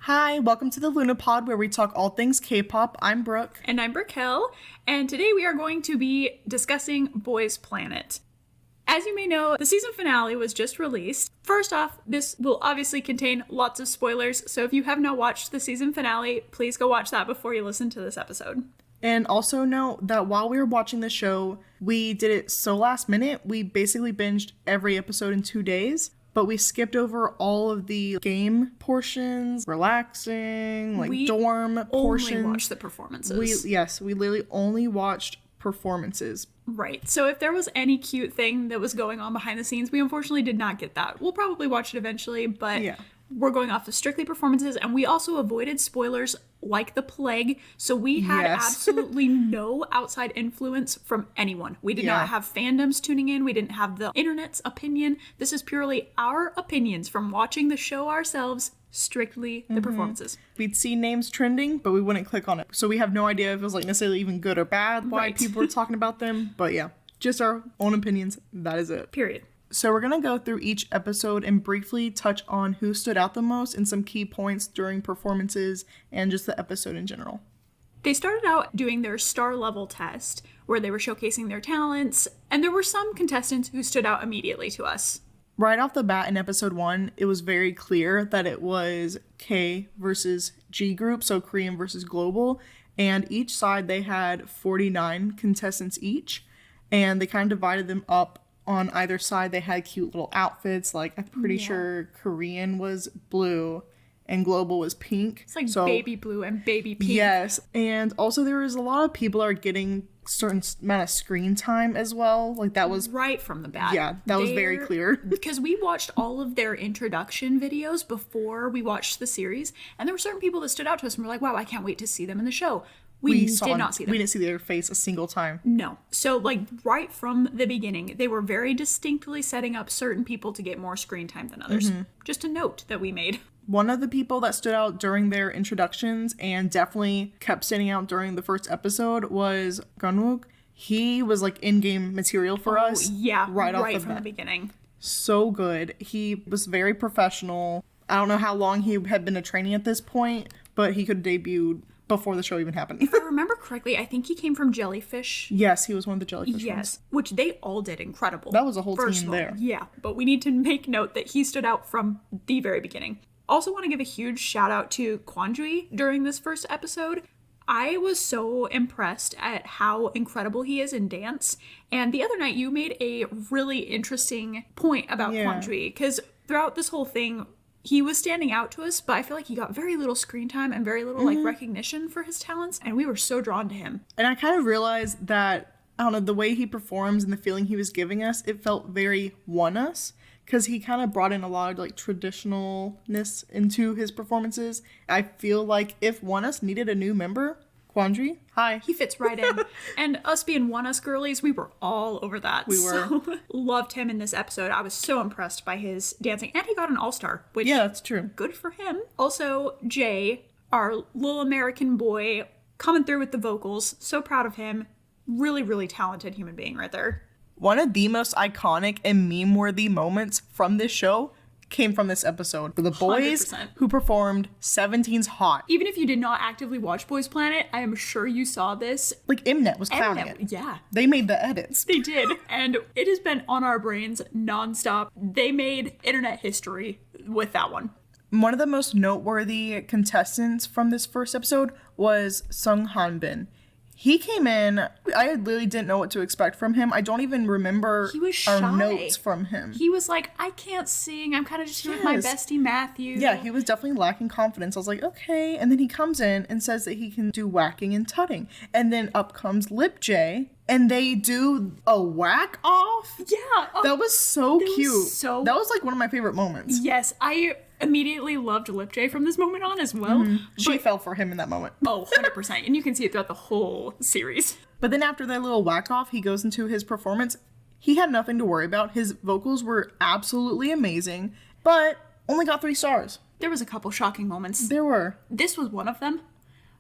Hi, welcome to the Lunapod, where we talk all things K-pop. I'm Brooke. And I'm Raquel, and today we are going to be discussing boysplanet. As you may know, the season finale was just released. First off, this will obviously contain lots of spoilers, so if you have not watched the season finale, please go watch that before you listen to this episode. And also note that while we were watching the show, we did it so last minute, we basically binged every episode in 2 days. But we skipped over all of the game portions, relaxing, dorm portions. We only watched the performances. We literally only watched performances. Right. So if there was any cute thing that was going on behind the scenes, we unfortunately did not get that. We'll probably watch it eventually, but we're going off of strictly performances. And we also avoided spoilers like the plague. So we had absolutely no outside influence from anyone. We did not have fandoms tuning in. We didn't have the internet's opinion. This is purely our opinions from watching the show ourselves, strictly the performances. We'd see names trending, but we wouldn't click on it. So we have no idea if it was necessarily even good or bad, why people were talking about them. But yeah, just our own opinions. That is it. Period. So we're going to go through each episode and briefly touch on who stood out the most and some key points during performances and just the episode in general. They started out doing their star level test where they were showcasing their talents, and there were some contestants who stood out immediately to us. Right off the bat in episode 1, it was very clear that it was K versus G group, so Korean versus global, and each side they had 49 contestants each, and they kind of divided them up. On either side, they had cute little outfits. I'm pretty sure Korean was blue and global was pink. It's baby blue and baby pink. Yes. And also there was a lot of people are getting certain amount of screen time as well. That was right from the bat. Yeah, that was very clear. Because we watched all of their introduction videos before we watched the series. And there were certain people that stood out to us and were like, wow, I can't wait to see them in the show. We did not see them. We didn't see their face a single time. No. So, right from the beginning, they were very distinctly setting up certain people to get more screen time than others. Just a note that we made. One of the people that stood out during their introductions and definitely kept standing out during the first episode was Gunwook. He was in-game material for us. Yeah, right off from the beginning. So good. He was very professional. I don't know how long he had been a trainee at this point, but he could debut before the show even happened. If I remember correctly, I think he came from Jellyfish. Yes, he was one of the Jellyfish ones. Which they all did incredible. That was a whole team there. Yeah, but we need to make note that he stood out from the very beginning. Also want to give a huge shout out to Kwonjui during this first episode. I was so impressed at how incredible he is in dance. And the other night you made a really interesting point about Kwonjui, because throughout this whole thing, he was standing out to us, but I feel like he got very little screen time and very little recognition for his talents, and we were so drawn to him. And I kind of realized that, I don't know, the way he performs and the feeling he was giving us, it felt very Us, because he kind of brought in a lot of traditionalness into his performances. I feel like if Us needed a new member, Kwonjui, hi. He fits right in. And us being Us girlies, we were all over that. We were. So, loved him in this episode. I was so impressed by his dancing. And he got an all-star, which... Yeah, that's true. Good for him. Also, Jay, our little American boy, coming through with the vocals. So proud of him. Really, really talented human being right there. One of the most iconic and meme-worthy moments from this show came from this episode for the boys 100%. Who performed 17's Hot. Even if you did not actively watch boysplanet, I am sure you saw this. Mnet was clowning it. Yeah. They made the edits. They did. And it has been on our brains nonstop. They made internet history with that one. One of the most noteworthy contestants from this first episode was Sung Hanbin. He came in, I literally didn't know what to expect from him. I don't even remember our notes from him. He was like, I can't sing. I'm kind of just here with my bestie Matthew. Yeah, he was definitely lacking confidence. I was like, okay. And then he comes in and says that he can do whacking and tutting. And then up comes Lip J. And they do a whack off. Yeah. That was so cute. That was one of my favorite moments. Yes, I immediately loved Lip J from this moment on as well. She fell for him in that moment. Oh, 100%. And you can see it throughout the whole series. But then after that little whack off, he goes into his performance. He had nothing to worry about. His vocals were absolutely amazing, but only got 3 stars. There was a couple shocking moments. There were. This was one of them.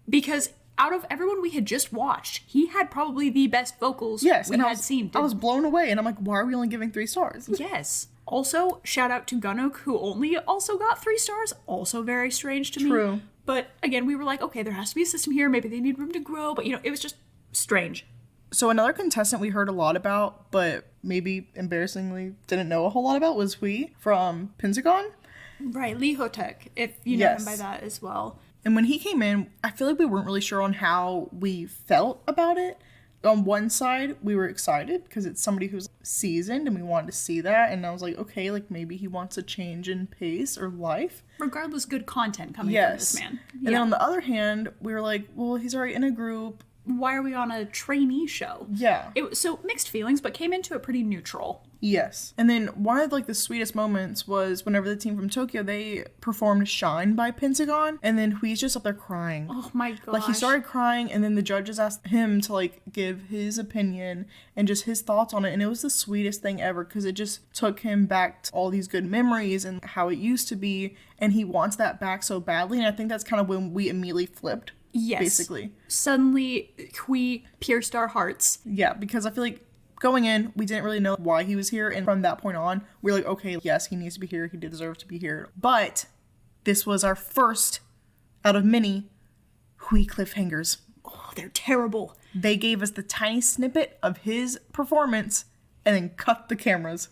Because out of everyone we had just watched, he had probably the best vocals Yes, we and had seen. I was blown away, and I'm like, why are we only giving 3 stars? Yes. Also, shout out to Gunnook, who only also got 3 stars. Also very strange to me. True. But again, we were like, okay, there has to be a system here. Maybe they need room to grow. But, it was just strange. So another contestant we heard a lot about, but maybe embarrassingly didn't know a whole lot about, was Hui from Pentagon. Right, Lee Hotek, if you know him by that as well. And when he came in, I feel like we weren't really sure on how we felt about it. On one side, we were excited because it's somebody who's seasoned and we wanted to see that. And I was like, okay, like maybe he wants a change in pace or life. Regardless, good content coming from this man. And then on the other hand, we were like, well, he's already in a group. Why are we on a trainee show? Yeah. So mixed feelings, but came into it pretty neutral. Yes. And then one of like the sweetest moments was whenever the team from Tokyo, they performed Shine by Pentagon, and then Hui's just up there crying. Oh my gosh. Like he started crying, and then the judges asked him to like give his opinion and just his thoughts on it, and it was the sweetest thing ever because it just took him back to all these good memories and how it used to be, and he wants that back so badly, and I think that's kind of when we immediately flipped. Yes. Basically. Suddenly, Hui pierced our hearts. Yeah, because I feel like going in, we didn't really know why he was here. And from that point on, we're like, okay, yes, he needs to be here. He deserves to be here. But this was our first out of many Hui cliffhangers. Oh, they're terrible. They gave us the tiny snippet of his performance and then cut the cameras.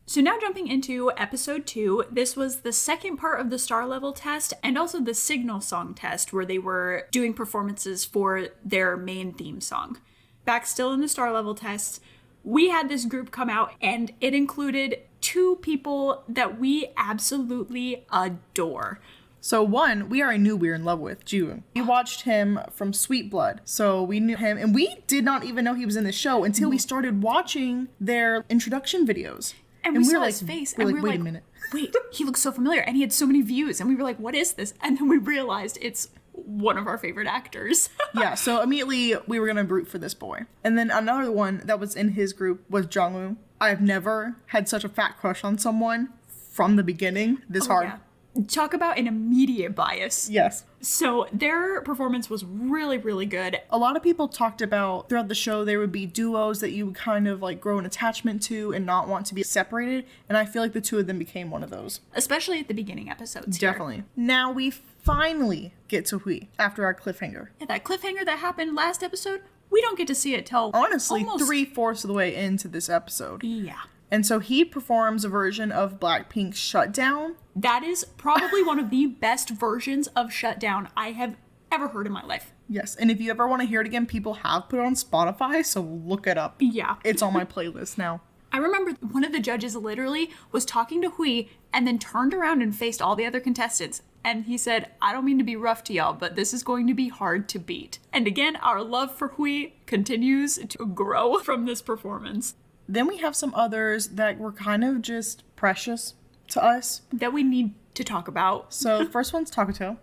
So now jumping into episode 2, this was the second part of the star level test and also the signal song test where they were doing performances for their main theme song. Back still in the star level test, we had this group come out and it included 2 people that we absolutely adore. So one, we already knew we were in love with, Jiwoo. We watched him from Sweet Blood, so we knew him, and we did not even know he was in the show until we started watching their introduction videos. And we saw his face, and we were wait like, a minute. Wait, he looks so familiar, and he had so many views, and we were like, what is this? And then we realized it's one of our favorite actors. Yeah, so immediately we were gonna root for this boy. And then another one that was in his group was Jungwoo. I've never had such a fat crush on someone from the beginning this hard. Yeah. Talk about an immediate bias. Yes. So their performance was really, really good. A lot of people talked about throughout the show there would be duos that you would kind of like grow an attachment to and not want to be separated. And I feel like the 2 of them became one of those. Especially at the beginning episodes here. Definitely. Now we finally get to Hui after our cliffhanger. Yeah, that cliffhanger that happened last episode, we don't get to see it till Honestly, almost 3/4 of the way into this episode. Yeah. And so he performs a version of Blackpink's Shutdown. That is probably one of the best versions of Shutdown I have ever heard in my life. Yes, and if you ever want to hear it again, people have put it on Spotify, so look it up. Yeah. It's on my playlist now. I remember one of the judges literally was talking to Hui and then turned around and faced all the other contestants. And he said, I don't mean to be rough to y'all, but this is going to be hard to beat. And again, our love for Hui continues to grow from this performance. Then we have some others that were kind of just precious to us. That we need to talk about. So the first one's Takuto.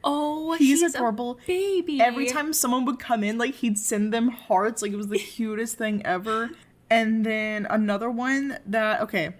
Oh, He's she's adorable. A baby. Every time someone would come in, like he'd send them hearts. Like it was the cutest thing ever. And then another one that, okay,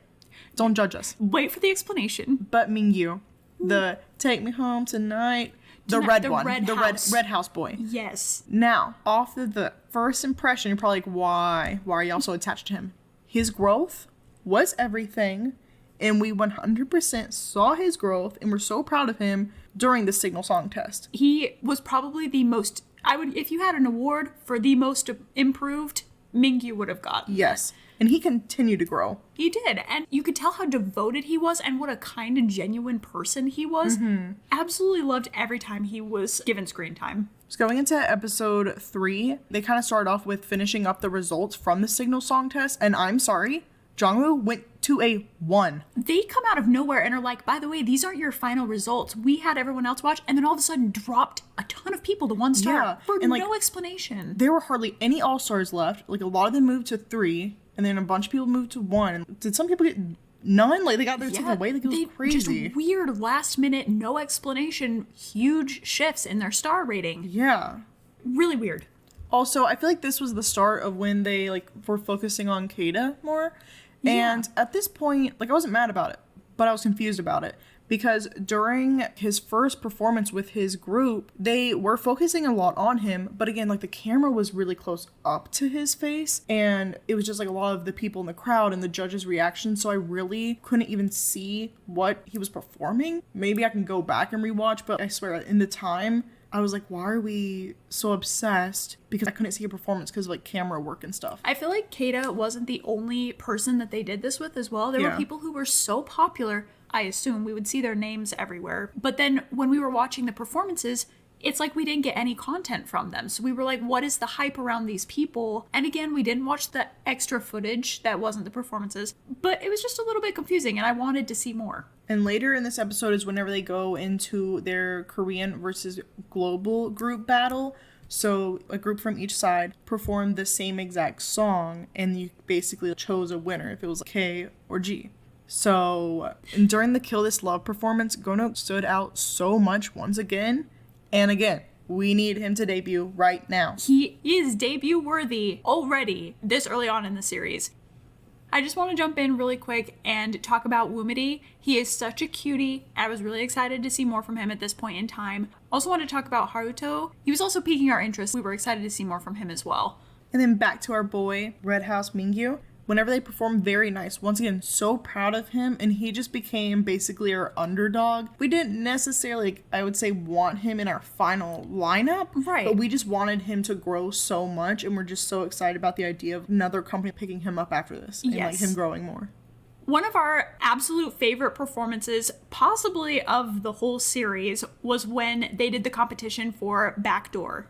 don't judge us. Wait for the explanation. But Mingyu, the Take Me Home Tonight, the red one, the red house boy. Yes. Now, off of the first impression, you're probably like, why? Why are y'all so attached to him? His growth was everything, and we 100% saw his growth, and we're so proud of him during the signal song test. He was probably the most, if you had an award for the most improved, Mingyu would have gotten. Yes. And he continued to grow. He did. And you could tell how devoted he was and what a kind and genuine person he was. Mm-hmm. Absolutely loved every time he was given screen time. So going into episode 3, they kind of started off with finishing up the results from the signal song test. And I'm sorry, Jungwoo went to a 1. They come out of nowhere and are like, by the way, these aren't your final results. We had everyone else watch, and then all of a sudden dropped a ton of people to 1 star for and, no explanation. There were hardly any all-stars left. Like, a lot of them moved to 3, and then a bunch of people moved to 1. And did some people get none? Like, they got their taken away? Like, it was crazy. Just weird, last-minute, no explanation, huge shifts in their star rating. Yeah. Really weird. Also, I feel like this was the start of when they, like, were focusing on Keita more. And at this point, like, I wasn't mad about it, but I was confused about it. because during his first performance with his group, they were focusing a lot on him, but again, like the camera was really close up to his face, and it was just like a lot of the people in the crowd and the judges' reactions, so I really couldn't even see what he was performing. Maybe I can go back and rewatch, but I swear, in the time, I was like, why are we so obsessed? Because I couldn't see a performance because of like camera work and stuff. I feel like Kata wasn't the only person that they did this with as well. There were people who were so popular, I assume we would see their names everywhere. But then when we were watching the performances, it's like we didn't get any content from them. So we were like, what is the hype around these people? And again, we didn't watch the extra footage that wasn't the performances, but it was just a little bit confusing and I wanted to see more. And later in this episode is whenever they go into their Korean versus global group battle. So a group from each side performed the same exact song, and you basically chose a winner if it was K or G. So during the Kill This Love performance, Gono stood out so much once again. And again, we need him to debut right now. He is debut worthy already this early on in the series. I just want to jump in really quick and talk about Woomity. He is such a cutie. I was really excited to see more from him at this point in time. Also want to talk about Haruto. He was also piquing our interest. We were excited to see more from him as well. And then back to our boy, Red House Mingyu. Whenever they performed, very nice. Once again, so proud of him, and he just became basically our underdog. We didn't necessarily, I would say, want him in our final lineup. Right. But we just wanted him to grow so much, and we're just so excited about the idea of another company picking him up after this. And like him growing more. One of our absolute favorite performances, possibly of the whole series, was when they did the competition for Backdoor.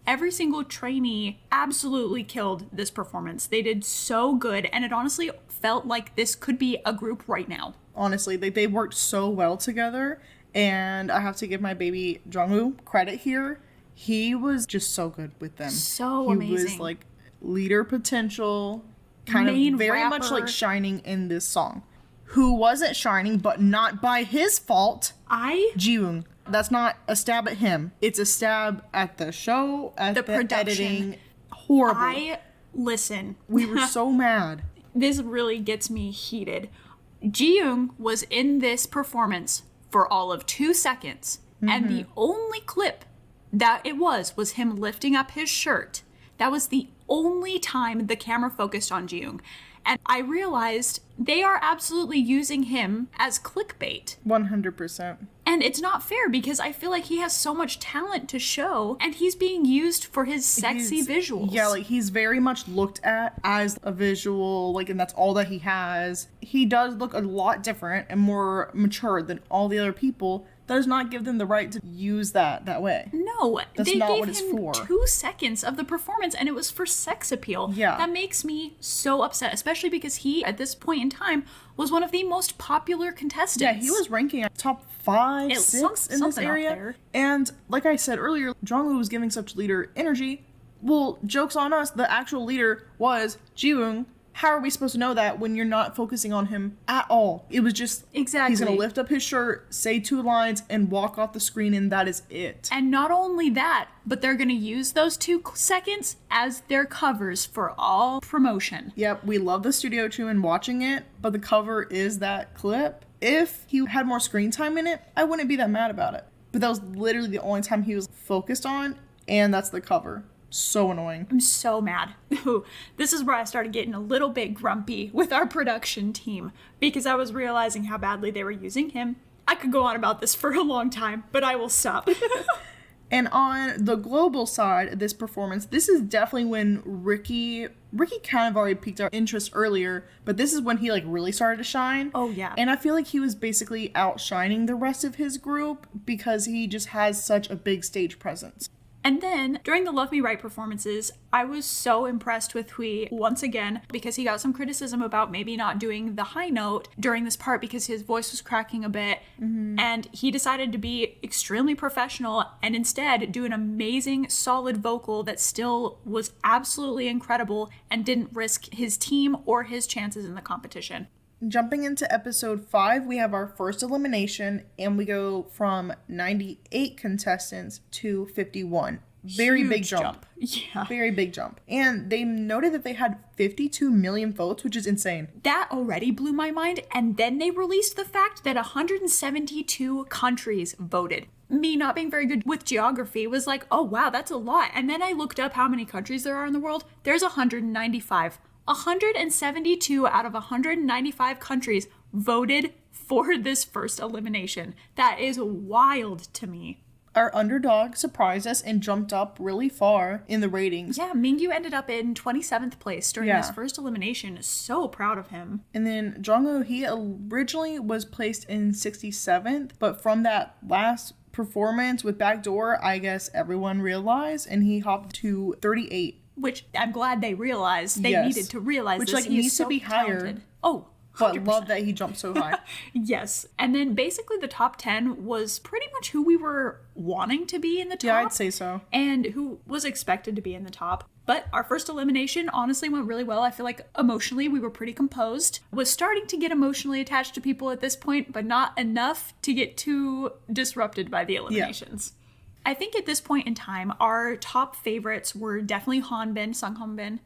Every single trainee absolutely killed this performance. They did so good, and it honestly felt like this could be a group right now. Honestly, they worked so well together, and I have to give my baby Jungwoo credit here. He was just so good with them. So amazing. He was like leader potential, kind Main of very rapper. much like shining in this song. Who wasn't shining, but not by his fault? Jiwoong. That's not a stab at him. It's a stab at the show, at the production. editing. Horrible. Listen. We were so mad. This really gets me heated. Jiwoong was in this performance for all of 2 seconds, and the only clip that it was him lifting up his shirt. That was the only time the camera focused on Jiwoong. And I realized they are absolutely using him as clickbait. 100%. And it's not fair because I feel like he has so much talent to show and he's being used for his sexy visuals. Yeah, like he's very much looked at as a visual, like, and that's all that he has. He does look a lot different and more mature than all the other people. That does not give them the right to use that way. No, that's they not gave what it's him for. 2 seconds of the performance and it was for sex appeal. Yeah. That makes me so upset, especially because he, at this point in time, was one of the most popular contestants. Yeah, he was ranking at top 5, 6 in this area. And like I said earlier, Jungwoo was giving such leader energy. Well, joke's on us, the actual leader was Jiwoong. How are we supposed to know that when you're not focusing on him at all? It was just, exactly. He's going to lift up his shirt, say 2 lines, and walk off the screen, and that is it. And not only that, but they're going to use those 2 seconds as their covers for all promotion. Yep, we love the studio too and watching it, but the cover is that clip. If he had more screen time in it, I wouldn't be that mad about it. But that was literally the only time he was focused on, and that's the cover. So annoying. I'm so mad. This is where I started getting a little bit grumpy with our production team because I was realizing how badly they were using him. I could go on about this for a long time, but I will stop. And on the global side of this performance, this is definitely when Ricky kind of already piqued our interest earlier, but this is when he like really started to shine. Oh yeah. And I feel like he was basically outshining the rest of his group because he just has such a big stage presence. And then, during the Love Me Right performances, I was so impressed with Hui once again because he got some criticism about maybe not doing the high note during this part because his voice was cracking a bit. And he decided to be extremely professional and instead do an amazing, solid vocal that still was absolutely incredible and didn't risk his team or his chances in the competition. Jumping into episode 5, we have our first elimination, and we go from 98 contestants to 51. Very Huge big jump. Yeah. Very big jump. And they noted that they had 52 million votes, which is insane. That already blew my mind. And then they released the fact that 172 countries voted. Me not being very good with geography was like, oh wow, that's a lot. And then I looked up how many countries there are in the world. There's 195. 172 out of 195 countries voted for this first elimination. That is wild to me. Our underdog surprised us and jumped up really far in the ratings. Yeah, Mingyu ended up in 27th place during this first elimination. So proud of him. And then Jongwoo, he originally was placed in 67th, but from that last performance with Backdoor, I guess everyone realized, and he hopped to 38. Which I'm glad they realized. They needed to realize which, this. like, needs to be talented. higher. Oh, 100%. But I love that he jumped so high. Yes. And then basically the top 10 was pretty much who we were wanting to be in the top. Yeah, I'd say so. And who was expected to be in the top. But our first elimination honestly went really well. I feel like emotionally we were pretty composed. Was starting to get emotionally attached to people at this point, but not enough to get too disrupted by the eliminations. Yeah. I think at this point in time, our top favorites were definitely Hanbin, Sung Hanbin,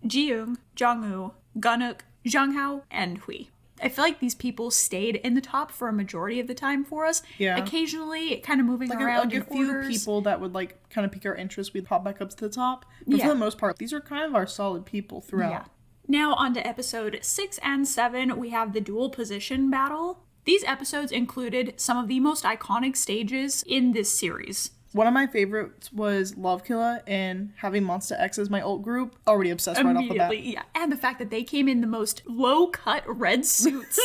Jiyoung, Jongwoo, Gunwook, Zhang Hao, and Hui. I feel like these people stayed in the top for a majority of the time for us. Yeah. Occasionally, kind of moving around like a few orders. people that would like kind of pique our interest, we'd pop back up to the top. But for the most part, these are kind of our solid people throughout. Yeah. Now on to episode 6 and 7, we have the dual position battle. These episodes included some of the most iconic stages in this series. One of my favorites was Love Killa, and having Monsta X as my alt group, already obsessed right off the bat. Yeah. And the fact that they came in the most low-cut red suits.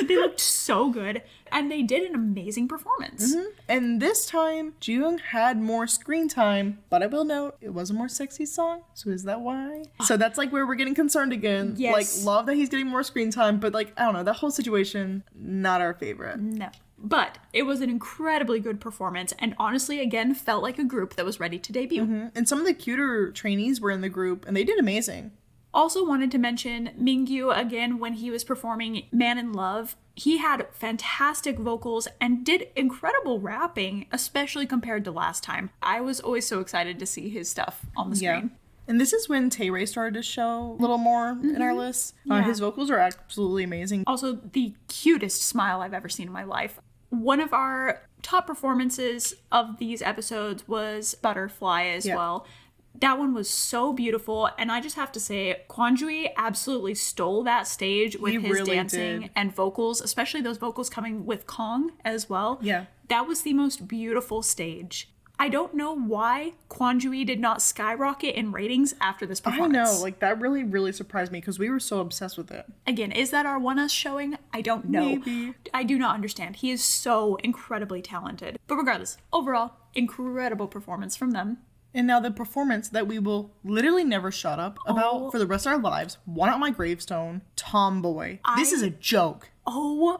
They looked so good, and they did an amazing performance. And this time, Jiyoung had more screen time, but I will note, it was a more sexy song, so is that why? So that's like where we're getting concerned again. Yes. Like, love that he's getting more screen time, but like, I don't know, that whole situation, not our favorite. No. But it was an incredibly good performance, and honestly, again, felt like a group that was ready to debut. And some of the cuter trainees were in the group, and they did amazing. Also wanted to mention Mingyu again when he was performing Man in Love. He had fantastic vocals and did incredible rapping, especially compared to last time. I was always so excited to see his stuff on the screen. And this is when Taeray started to show a little more in our list. His vocals are absolutely amazing. Also, the cutest smile I've ever seen in my life. One of our top performances of these episodes was Butterfly as well. That one was so beautiful, and I just have to say, Kwanjui absolutely stole that stage with his really dancing and vocals, especially those vocals coming with Kong as well. Yeah. That was the most beautiful stage. I don't know why Kwanjui did not skyrocket in ratings after this performance. I know, like that really, really surprised me because we were so obsessed with it. Again, is that our One Us showing? I don't know. Maybe. I do not understand. He is so incredibly talented. But regardless, overall, incredible performance from them. And now the performance that we will literally never shut up about for the rest of our lives. One on my gravestone, Tomboy. This is a joke. I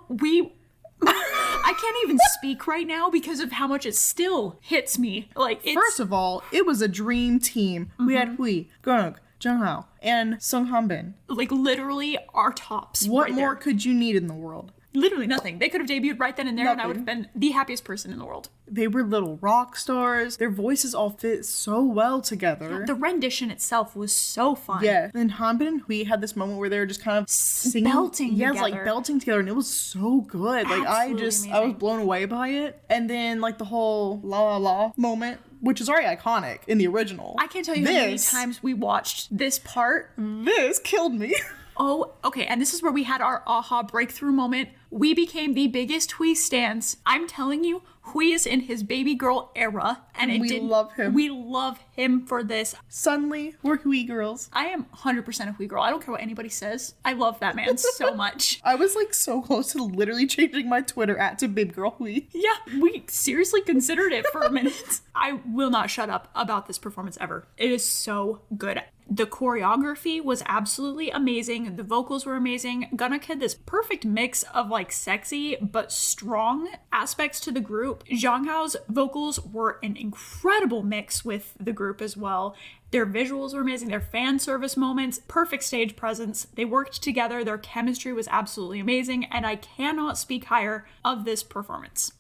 can't even speak right now because of how much it still hits me. Like, first of all, it was a dream team. We had Hui, Gunwook, Jung Hao, and Sung Hanbin. Like, literally our tops. What more could you need in the world? Literally nothing. They could have debuted right then and there, and I would have been the happiest person in the world. They were little rock stars. Their voices all fit so well together. Yeah, the rendition itself was so fun. Yeah. And Hanbin and Hui had this moment where they were just kind of singing. Belting together. Yes, like belting together, and it was so good. Like, I was blown away by it. And then, like, the whole la la la moment, which is already iconic in the original. I can't tell you how many times we watched this part. This killed me. Oh, okay, and this is where we had our aha breakthrough moment. We became the biggest Hui stans. I'm telling you, Hui is in his baby girl era, and we love him. We love him for this. Suddenly, we're Hui girls. I am 100% a Hui girl. I don't care what anybody says. I love that man so much. I was like so close to literally changing my Twitter to Baby Girl Hui. Yeah, we seriously considered it for a minute. I will not shut up about this performance ever. It is so good. The choreography was absolutely amazing. The vocals were amazing. Gunwook had this perfect mix of like sexy but strong aspects to the group. Zhang Hao's vocals were an incredible mix with the group as well. Their visuals were amazing. Their fan service moments, perfect stage presence. They worked together. Their chemistry was absolutely amazing. And I cannot speak higher of this performance.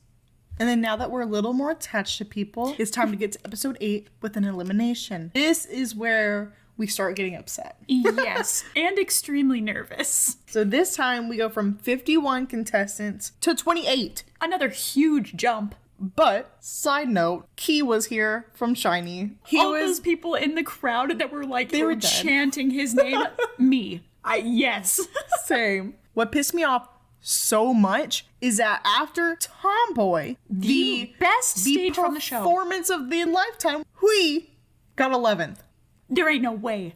And then now that we're a little more attached to people, it's time to get to episode 8 with an elimination. This is where we start getting upset. Yes, and extremely nervous. So this time we go from 51 contestants to 28. Another huge jump. But, side note, Key was here from SHINee. All those people in the crowd that were like, they were chanting his name. Me. Yes. Same. What pissed me off so much is that after Tomboy, the best stage from the show, performance of the lifetime, Hui got 11th. There ain't no way.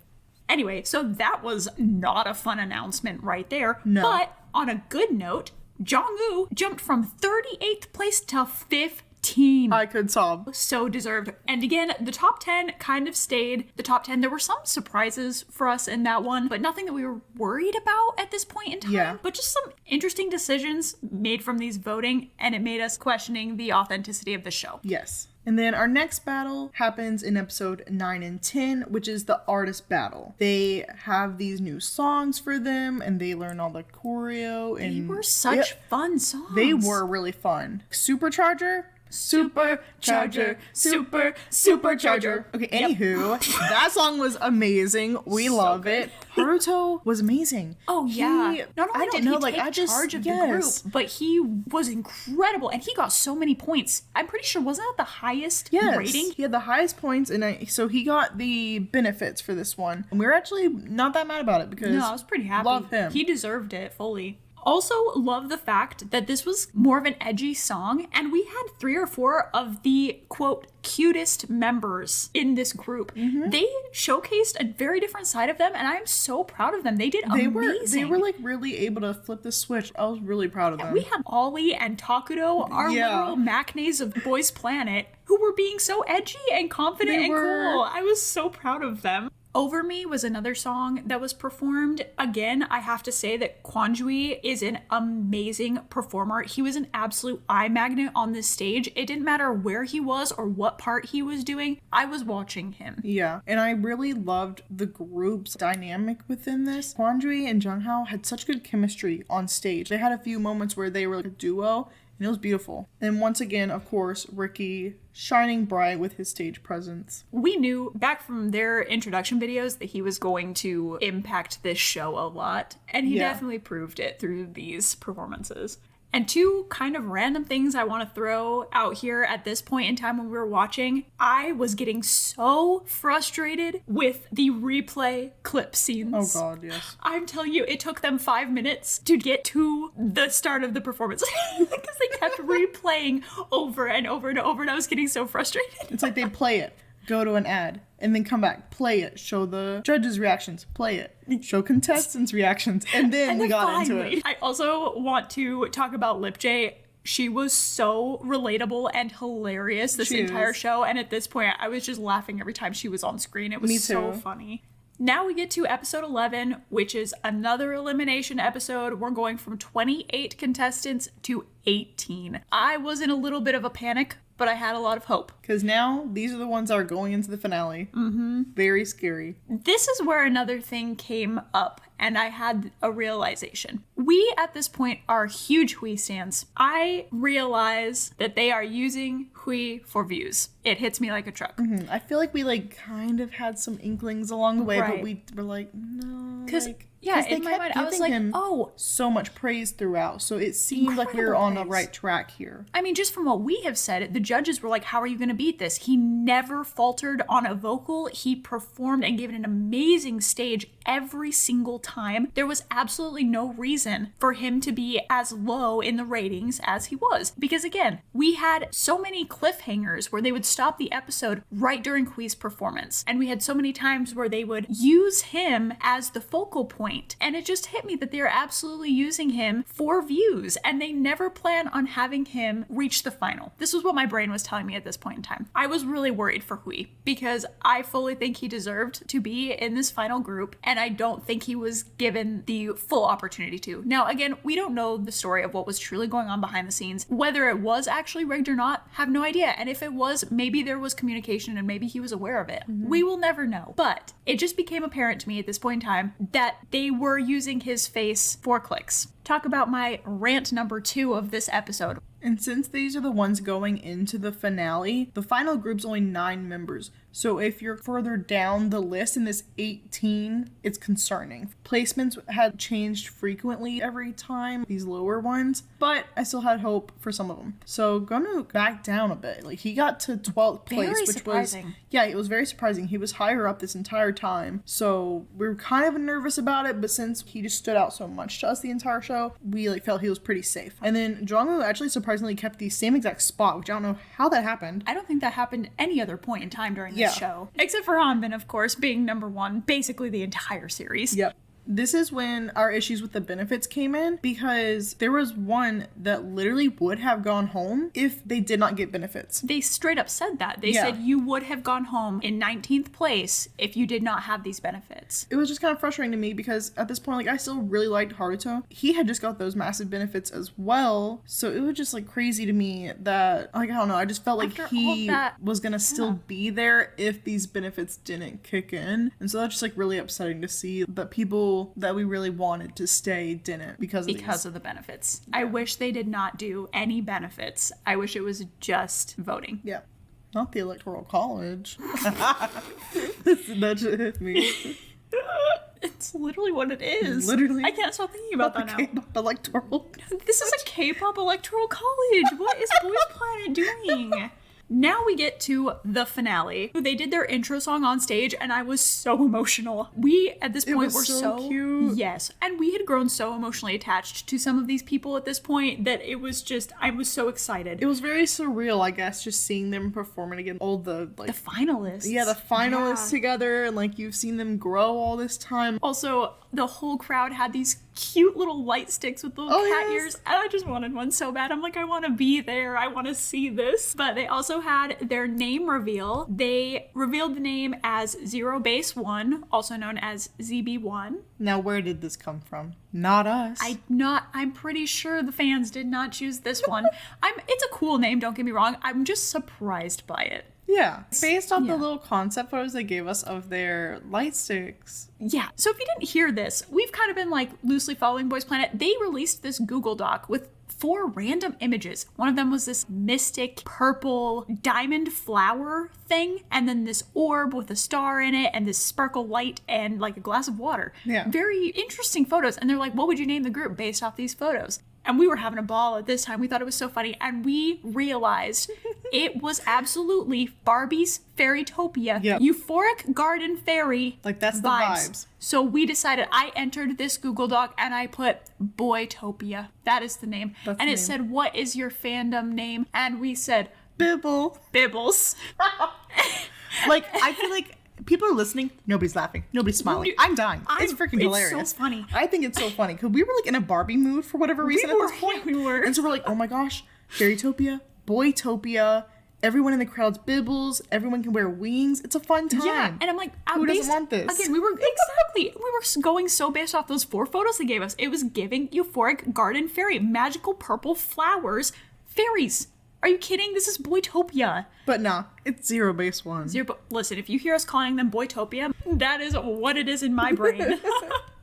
Anyway, so that was not a fun announcement right there. No. But on a good note, Jongwoo jumped from 38th place to 15. I could sob. So deserved. And again, the top 10 kind of stayed the top 10. There were some surprises for us in that one, but nothing that we were worried about at this point in time. Yeah. But just some interesting decisions made from these voting, and it made us questioning the authenticity of the show. Yes. And then our next battle happens in episode 9 and 10, which is the artist battle. They have these new songs for them, and they learn all the choreo. And They were such fun songs. They were really fun. Supercharger. Supercharger. Supercharger. Okay, anywho, that song was amazing. We love it. Haruto was amazing. Oh yeah. Not only did he take charge of the group, but he was incredible, and he got so many points. I'm pretty sure, wasn't that the highest rating? He had the highest points, and so he got the benefits for this one. And we were actually not that mad about it because I was pretty happy. Love him. He deserved it fully. Also, love the fact that this was more of an edgy song, and we had 3 or 4 of the, quote, cutest members in this group. Mm-hmm. They showcased a very different side of them, and I'm so proud of them. They did amazing. They were like really able to flip the switch. I was really proud of them. We have Ollie and Takudo, our literal machines of boysplanet, who were being so edgy and confident and cool. I was so proud of them. Over Me was another song that was performed. Again, I have to say that Kwanjui is an amazing performer. He was an absolute eye magnet on this stage. It didn't matter where he was or what part he was doing. I was watching him. Yeah, and I really loved the group's dynamic within this. Kwanjui and Junghao had such good chemistry on stage. They had a few moments where they were like a duo, and it was beautiful. And once again, of course, Ricky shining bright with his stage presence. We knew back from their introduction videos that he was going to impact this show a lot, and he definitely proved it through these performances. And 2 kind of random things I want to throw out here at this point in time when we were watching. I was getting so frustrated with the replay clip scenes. Oh god, yes. I'm telling you, it took them 5 minutes to get to the start of the performance because they kept replaying over and over and over, and I was getting so frustrated. It's like they play it, go to an ad, and then come back, play it, show the judges' reactions, play it, show contestants' reactions, and then we got into it. I also want to talk about Lip J. She was so relatable and hilarious this entire show, and at this point, I was just laughing every time she was on screen. It was so funny. Now we get to episode 11, which is another elimination episode. We're going from 28 contestants to 18. I was in a little bit of a panic, but I had a lot of hope. Because now these are the ones that are going into the finale. Mm-hmm. Very scary. This is where another thing came up, and I had a realization. We, at this point, are huge Hui stans. I realize that they are using Hui for views. It hits me like a truck. Mm-hmm. I feel like we kind of had some inklings along the way, but we were like, no. Because in my mind, I was like, oh. So much praise throughout, so it seemed like we were on the right track here. I mean, just from what we have said, the judges were like, how are you going to beat this? He never faltered on a vocal. He performed and gave it an amazing stage every single time. There was absolutely no reason for him to be as low in the ratings as he was. Because again, we had so many cliffhangers where they would stop the episode right during Hui's performance. And we had so many times where they would use him as the focal point. And it just hit me that they're absolutely using him for views, and they never plan on having him reach the final. This was what my brain was telling me at this point in time. I was really worried for Hui because I fully think he deserved to be in this final group, and I don't think he was given the full opportunity to. Now, again, we don't know the story of what was truly going on behind the scenes. Whether it was actually rigged or not, have no idea. And if it was, maybe there was communication and maybe he was aware of it. Mm-hmm. We will never know. But it just became apparent to me at this point in time that they were using his face for clicks talk about my rant number 2 of this episode. And since these are the ones going into the finale, the final group's only 9 members. So if you're further down the list in this 18, it's concerning. Placements had changed frequently every time, these lower ones, but I still had hope for some of them. So gonna back down a bit. Like, he got to 12th place, Very which surprising. was, yeah, it was very surprising. He was higher up this entire time. So we were kind of nervous about it, but since he just stood out so much to us the entire show, we like felt he was pretty safe. And then Jongwoo actually surprisingly kept the same exact spot, which I don't know how that happened. I don't think that happened any other point in time during this Yeah. show. Except for Hanbin, of course, being number 1 basically the entire series. Yep. This is when our issues with the benefits came in, because there was one that literally would have gone home if they did not get benefits. They straight up said that. They Yeah. said you would have gone home in 19th place if you did not have these benefits. It was just kind of frustrating to me because at this point, like, I still really liked Haruto. He had just got those massive benefits as well. So it was just like crazy to me that, like, I don't know, I just felt like After all he that, was gonna still be there if these benefits didn't kick in. And so that's just like really upsetting to see that people that we really wanted to stay didn't because of the benefits. I wish they did not do any benefits. I wish it was just voting. Yeah. Not the electoral college. That should hit me. It's literally what it is. Literally. I can't stop thinking about that now. K-pop electoral. This is a K-pop electoral college. What is Boysplanet doing? Now we get to the finale. They did their intro song on stage and I was so emotional. We, at this point, were so cute. Yes. And we had grown so emotionally attached to some of these people at this point that it was just, I was so excited. It was very surreal, I guess, just seeing them performing again. All the, like... The finalists. Yeah, the finalists Yeah. together, and, like, you've seen them grow all this time. Also, the whole crowd had these cute little light sticks with little cat ears, and I just wanted one so bad. I'm like, I want to be there. I want to see this. But they also had their name reveal. They revealed the name as ZEROBASEONE, also known as ZB1. Now, where did this come from? Not us. I'm pretty sure the fans did not choose this one. It's a cool name, don't get me wrong. I'm just surprised by it. Yeah. Based off Yeah. the little concept photos they gave us of their light sticks. Yeah. So if you didn't hear this, we've kind of been like loosely following Boys Planet. They released this Google Doc with 4 random images. One of them was this mystic purple diamond flower thing, and then this orb with a star in it, and this sparkle light, and like a glass of water. Yeah. Very interesting photos. And they're like, what would you name the group based off these photos? And we were having a ball at this time. We thought it was so funny. And we realized it was absolutely Barbie's Fairytopia. Yep. Euphoric Garden Fairy. Like, that's the vibes. So we decided, I entered this Google Doc and I put Boytopia. That is the name. That's and the it name. said, what is your fandom name? And we said, Bibble. Bibbles. Like, I feel like people are listening. Nobody's laughing. Nobody's smiling. I'm dying. It's freaking hilarious. It's so funny. I think it's so funny because we were like in a Barbie mood for whatever reason at this point. We were. And so we're like, oh my gosh, Fairytopia, Boytopia. Everyone in the crowd's Bibbles. Everyone can wear wings. It's a fun time. Yeah, and I'm like, Who doesn't want this? Again, we were going so based off those 4 photos they gave us. It was giving Euphoric Garden Fairy, magical purple flowers, fairies. Are you kidding? This is Boytopia. But nah, it's ZEROBASEONE. Listen, if you hear us calling them Boytopia, that is what it is in my brain.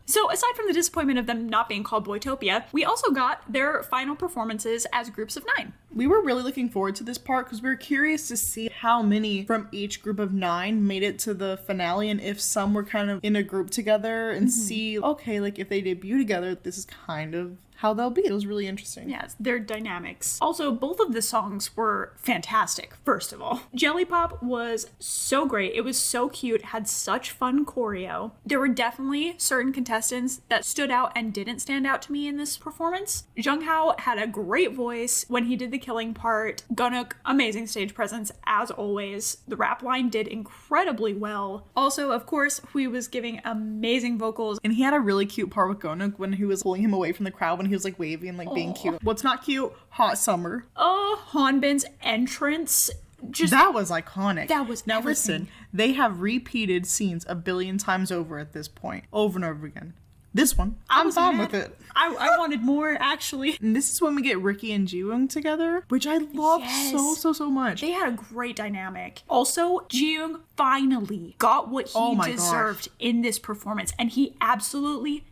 So aside from the disappointment of them not being called Boytopia, we also got their final performances as groups of 9. We were really looking forward to this part because we were curious to see how many from each group of 9 made it to the finale, and if some were kind of in a group together and see, okay, like if they debut together, this is kind of how they'll be. It was really interesting. Yes, their dynamics. Also, both of the songs were fantastic, first of all. Jelly Pop was so great. It was so cute, had such fun choreo. There were definitely certain contestants that stood out and didn't stand out to me in this performance. Jung Hao had a great voice when he did the killing part. Gunuk, amazing stage presence as always. The rap line did incredibly well. Also, of course, Hui was giving amazing vocals. And he had a really cute part with Gonuk when he was pulling him away from the crowd when he was like waving and like being cute. What's not cute? Hot summer. Hanbin's entrance, just That was iconic. That was Now everything. listen, they have repeated scenes a billion times over at this point. Over and over again. This one, I'm fine with it. I wanted more, actually. And this is when we get Ricky and Jiwoong together, which I love Yes. so much. They had a great dynamic. Also, Jiyoung finally got what he Oh my deserved in this performance, and he absolutely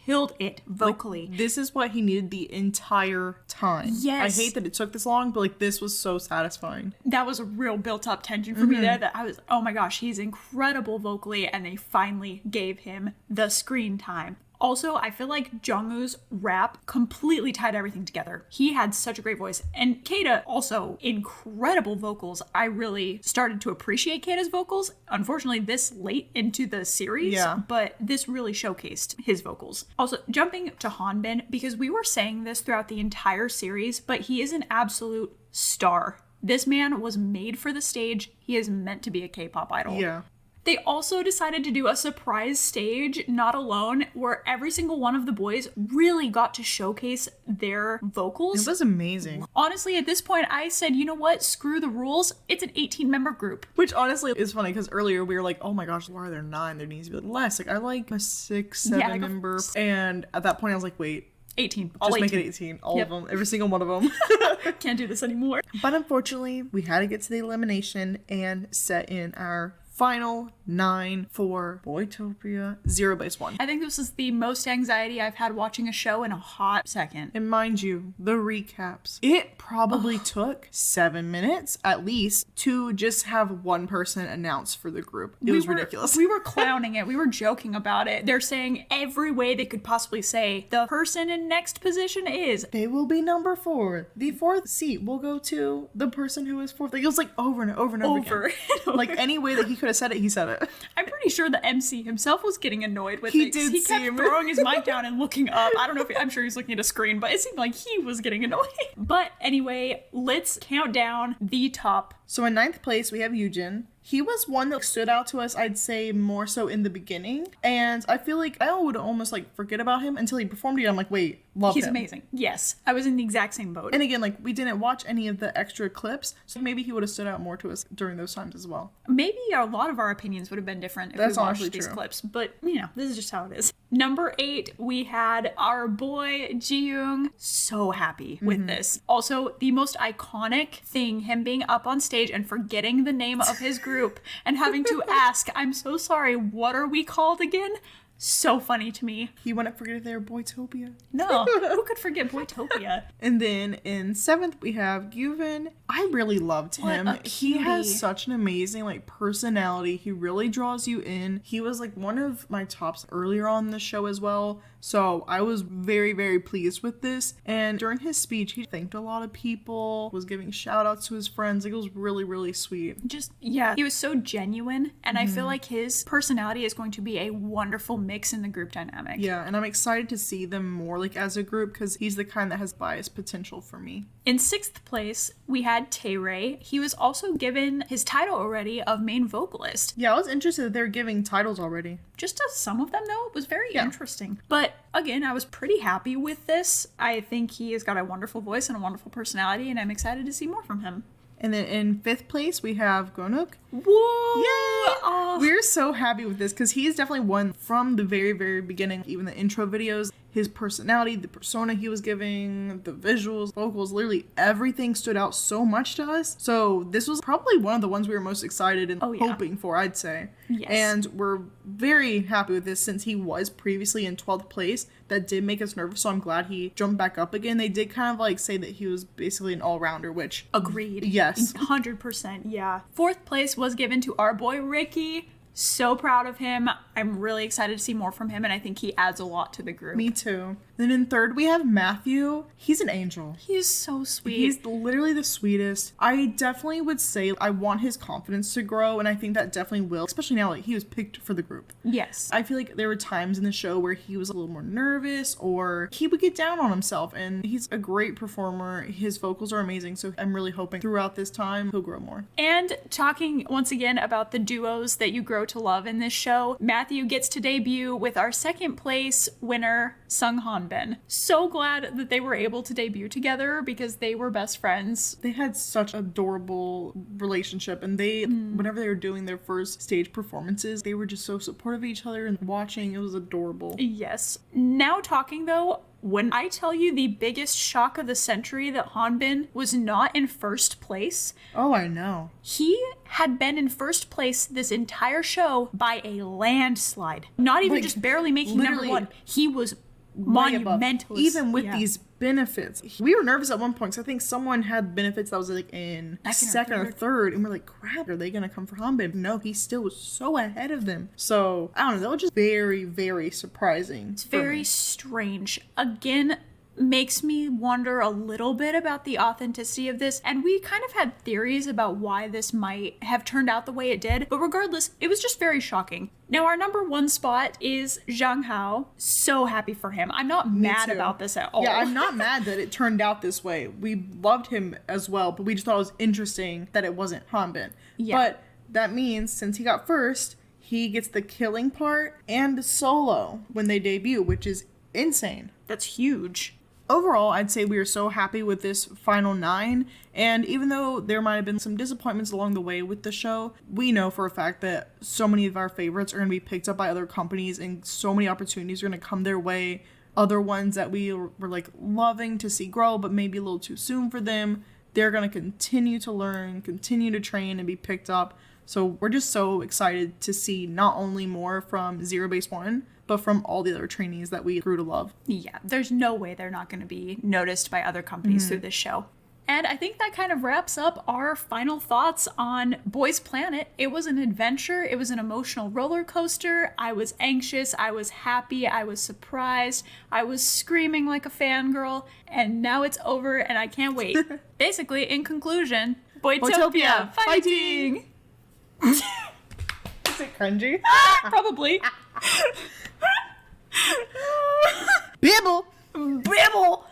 killed it vocally. Like, this is what he needed the entire time. Yes. I hate that it took this long, but like this was so satisfying. That was a real built-up tension for me there that I was, oh my gosh, he's incredible vocally, and they finally gave him the screen time. Also, I feel like Jungwoo's rap completely tied everything together. He had such a great voice. And Keita, also incredible vocals. I really started to appreciate Keita's vocals, unfortunately this late into the series, but this really showcased his vocals. Also, jumping to Hanbin, because we were saying this throughout the entire series, but he is an absolute star. This man was made for the stage. He is meant to be a K-pop idol. Yeah. They also decided to do a surprise stage, Not Alone, where every single one of the boys really got to showcase their vocals. It was amazing. Honestly, at this point, I said, you know what? Screw the rules. It's an 18-member group. Which honestly is funny because earlier we were like, oh my gosh, why are there 9? There needs to be less. Like, I like a 6, 7 member. And at that point, I was like, wait. 18. Just make it 18. All of them. Every single one of them. Can't do this anymore. But unfortunately, we had to get to the elimination and set in our final 9 for Boytopia ZEROBASEONE. I think this is the most anxiety I've had watching a show in a hot second. And mind you, the recaps. It probably took 7 minutes at least to just have one person announce for the group. It was ridiculous. We were clowning it. We were joking about it. They're saying every way they could possibly say the person in next position is. They will be number 4. The 4th seat will go to the person who is 4th. Like, it was like over and over and over again. Like any way that he could have said it, he said it. I'm pretty sure the MC himself was getting annoyed with He it. did He kept throwing his mic down and looking up. I don't know if I'm sure he's looking at a screen, but it seemed like he was getting annoyed. But anyway, let's count down the top. So in 9th place, we have Yujin. He was one that stood out to us, I'd say, more so in the beginning. And I feel like I would almost like forget about him until he performed it. I'm like, wait, love him. He's amazing. Yes, I was in the exact same boat. And again, like, we didn't watch any of the extra clips, so maybe he would have stood out more to us during those times as well. Maybe a lot of our opinions would have been different if we watched these clips, but you know, this is just how it is. Number 8, we had our boy Jiyoung. So happy with this. Also, the most iconic thing, him being up on stage and forgetting the name of his group and having to ask, I'm so sorry, what are we called again? So funny to me. He wouldn't forget their Boytopia. No, who could forget Boytopia? And then in 7th, we have Gyuvin. I really loved him. He has such an amazing like personality. He really draws you in. He was like one of my tops earlier on the show as well. So I was very, very pleased with this. And during his speech, he thanked a lot of people, was giving shout outs to his friends. Like, it was really, really sweet. Just, yeah, he was so genuine. And I feel like his personality is going to be a wonderful mix in the group dynamic. Yeah, and I'm excited to see them more like as a group because he's the kind that has bias potential for me. In 6th place, we had Taeray. He was also given his title already of main vocalist. Yeah, I was interested that they're giving titles already. Just to some of them, though, it was very interesting. But again, I was pretty happy with this. I think he has got a wonderful voice and a wonderful personality, and I'm excited to see more from him. And then in 5th place, we have Gonuk. Whoa! Yay! Oh. We're so happy with this because he's definitely one from the very, very beginning. Even the intro videos, his personality, the persona he was giving, the visuals, vocals, literally everything stood out so much to us. So this was probably one of the ones we were most excited and hoping for, I'd say. Yes. And we're very happy with this since he was previously in 12th place. That did make us nervous, so I'm glad he jumped back up again. They did kind of like say that he was basically an all-rounder, which... Agreed. Yes. 100%, yeah. 4th place was given to our boy Ricky. So proud of him. I'm really excited to see more from him, and I think he adds a lot to the group. Me too. Then in 3rd, we have Matthew. He's an angel. He is so sweet. He's literally the sweetest. I definitely would say I want his confidence to grow, and I think that definitely will, especially now that he was picked for the group. Yes. I feel like there were times in the show where he was a little more nervous or he would get down on himself, and he's a great performer. His vocals are amazing, so I'm really hoping throughout this time he'll grow more. And talking once again about the duos that you grow to love in this show, Matthew gets to debut with our 2nd place winner, Sung Hanbin. So glad that they were able to debut together because they were best friends. They had such adorable relationship, and they, whenever they were doing their first stage performances, they were just so supportive of each other and watching. It was adorable. Yes. Now talking though, when I tell you the biggest shock of the century that Hanbin was not in 1st place. Oh, I know. He had been in 1st place this entire show by a landslide. Not even just barely making number 1. He was way above, Monumentalist, even with yeah. these benefits. We were nervous at one point because I think someone had benefits that was like in second or third, and we're like, crap, are they gonna come for Hanbin? No, he still was so ahead of them. So I don't know, that was just very, very surprising. It's very strange. Again, makes me wonder a little bit about the authenticity of this, and we kind of had theories about why this might have turned out the way it did, but regardless, it was just very shocking. Now, our number one spot is Zhang Hao. So happy for him. I'm not mad about this at all. Yeah, I'm not mad that it turned out this way. We loved him as well, but we just thought it was interesting that it wasn't Hanbin. Yeah. But that means since he got first, he gets the killing part and solo when they debut, which is insane. That's huge. Overall, I'd say we are so happy with this final 9, and even though there might have been some disappointments along the way with the show, we know for a fact that so many of our favorites are going to be picked up by other companies, and so many opportunities are going to come their way. Other ones that we were like loving to see grow, but maybe a little too soon for them, they're going to continue to learn, continue to train, and be picked up. So we're just so excited to see not only more from ZEROBASEONE, but from all the other trainees that we grew to love. Yeah, there's no way they're not going to be noticed by other companies through this show. And I think that kind of wraps up our final thoughts on Boys Planet. It was an adventure. It was an emotional roller coaster. I was anxious. I was happy. I was surprised. I was screaming like a fangirl. And now it's over and I can't wait. Basically, in conclusion, Boytopia fighting! Is it cringy? Probably. Bibble! Bibble!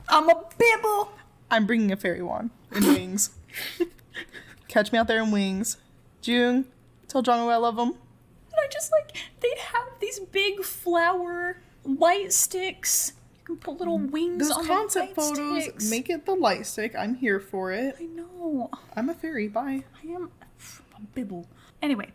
I'm a bibble! I'm bringing a fairy wand in wings. Catch me out there in wings. June, tell Jongwoo I love him. And I just like, they'd have these big flower light sticks. You can put little wings Those on concept the light photos, sticks. make it the light stick. I'm here for it. I know. I'm a fairy, bye. I am a bibble. Anyway.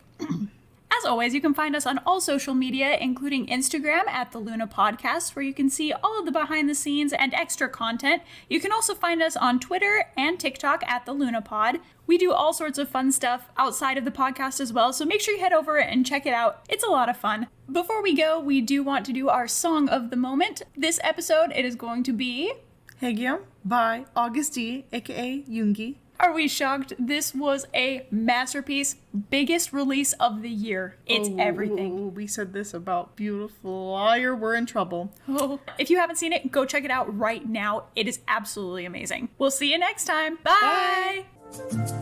As always, you can find us on all social media, including Instagram at thelunapodcast, where you can see all of the behind the scenes and extra content. You can also find us on Twitter and TikTok at thelunapod. We do all sorts of fun stuff outside of the podcast as well, so make sure you head over and check it out. It's a lot of fun. Before we go, we do want to do our song of the moment. This episode, it is going to be Haegyum by August D, aka Yoongi. Are we shocked? This was a masterpiece. Biggest release of the year. It's everything. We said this about Beautiful Liar. We're in trouble. Oh, if you haven't seen it, go check it out right now. It is absolutely amazing. We'll see you next time. Bye. Bye.